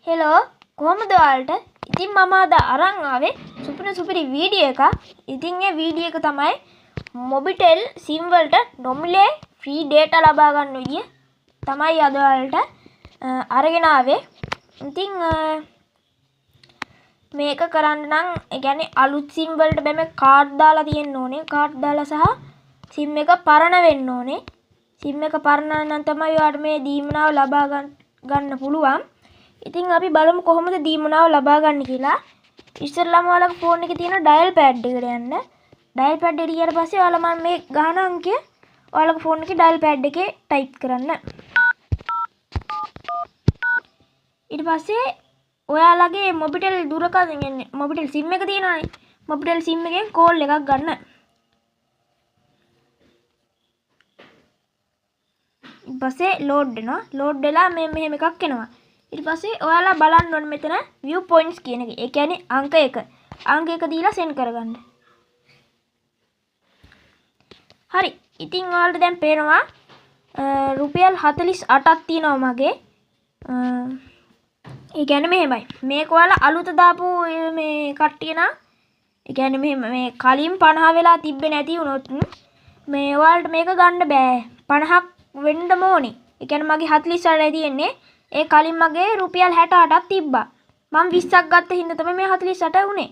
Hello කොහොමද ඔයාලට? ඉතින් මම අද අරන් ආවේ සුපිරි වීඩියෝ එකක්. ඉතින් ඒ වීඩියෝ එක තමයි මොබිටෙල් SIM වලට නොමිලේ ෆ්‍රී data ලබා ගන්න විදිය තමයි අද ඔයාලට අරගෙන ආවේ. ඉතින් මේක කරන්න නම් ඒ කියන්නේ අලුත් SIM වලට බෑ මේ කාඩ් දාලා තියෙන්න ඕනේ. කාඩ් දාලා සහ SIM එක පරණ වෙන්න ඕනේ. SIM එක පරණ නම් තමයි ඔයාලට මේ දීමනාව ලබා ගන්න පුළුවන්. ඉතින් අපි බලමු කොහොමද දීමනාව ලබා ගන්න කියලා. ඉස්සෙල්ලාම ඔයාලගේ ෆෝන් එකේ තියෙන ඩයල් පෑඩ් එකට යන්න. ඩයල් පෑඩ් එකට ගියාට පස්සේ ඔයාලා මම මේ ගහන අංකය ඔයාලගේ ෆෝන් එකේ ඩයල් පෑඩ් එකේ ටයිප් කරන්න. ඊට පස්සේ ඔයාලගේ මොබිටෙල් දුරකථන කියන්නේ මොබිටෙල් SIM එක තියෙනවානේ. මොබිටෙල් SIM එකෙන් කෝල් එකක් ගන්න. ඊට පස්සේ ලෝඩ් වෙනවා. ලෝඩ් වෙලා මෙහෙම එකක් එනවා. ඊට පස්සේ ඔයාලා බලන්න ඕනේ මෙතන view points කියන එක. ඒ කියන්නේ අංක 1. අංක 1 දීලා send කරගන්න. හරි. ඉතින් ඔයාලට දැන් පේනවා රුපියල් 48ක් තියෙනවා මගේ. ඒ කියන්නේ මෙහෙමයි. මේක ඔයාලා අලුත දාපු මේ කට්ටිය නා ඒ කියන්නේ මෙහෙම මේ කලින් 50 වෙලා තිබ්බේ නැති වුණොත් මේ ඔයාලට මේක ගන්න බෑ. 50ක් වෙන්නම ඕනේ. ඒ කියන්නේ මගේ 48යි තියෙන්නේ. ඒ කලින් මගේ රුපියල් 68ක් තිබ්බා. මම 20ක් ගත්ත හින්දා තමයි මේ 48 උනේ.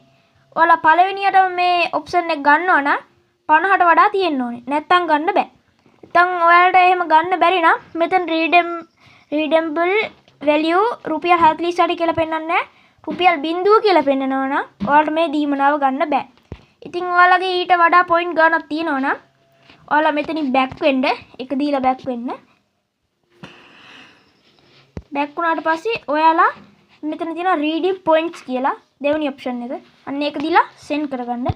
ඔයාලා පළවෙනියට මේ ඔප්ෂන් එක ගන්නවා නම් 50ට වඩා තියෙන්න ඕනේ. නැත්තම් ගන්න බෑ. නැත්තම් ඔයාලට එහෙම ගන්න බැරි නම් මෙතන redeemable value රුපියල් 48 කියලා පෙන්නන්නේ නැහැ. රුපියල් 0 කියලා පෙන්නනවා නම් ඔයාලට මේ දීමනාව ගන්න බෑ. ඉතින් ඔයාලගේ ඊට වඩා පොයින්ට් ගන්නක් තියෙනවා නම් ඔයාලා මෙතනින් බෑක් වෙන්න. එක දීලා බෑක් වෙන්න. බෑක් වුණාට පස්සේ ඔයාලා මෙතන තියෙන redeem points කියලා දෙවෙනි ඔප්ෂන් එක. අන්න ඒක දීලා send කරගන්න.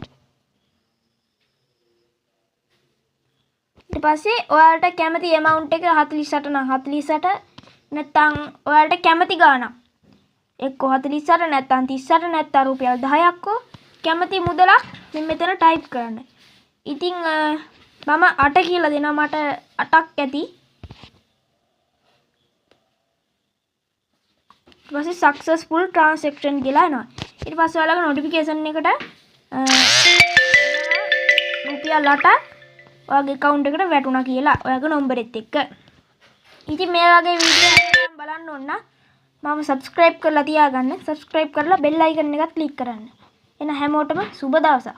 ඊට පස්සේ ඔයාලට කැමති amount එක 48 නම් 48 නැත්නම් ඔයාලට කැමති ගාණක්. එක්ක 48 නැත්නම් 38 නැත්නම් රුපියල් 10ක් කැමති මුදලක් මෙතන type කරන්න. ඉතින් මම 8 කියලා දෙනවා. මට 8ක් ඇති. ඊට පස්සේ successful transaction කියලා එනවා. ඊට පස්සේ ඔයාලගේ notification එකට රුපියල් 8ක් ඔයාගේ account එකට වැටුණා කියලා ඔයාගේ නම්බරෙත් එක්ක. ඉතින් මේ වගේ වීඩියෝ එකක් බලන්න ඕන නම් මම subscribe කරලා තියාගන්න. subscribe කරලා bell icon එකත් click කරන්න. එහෙනම් හැමෝටම සුබ දවසක්.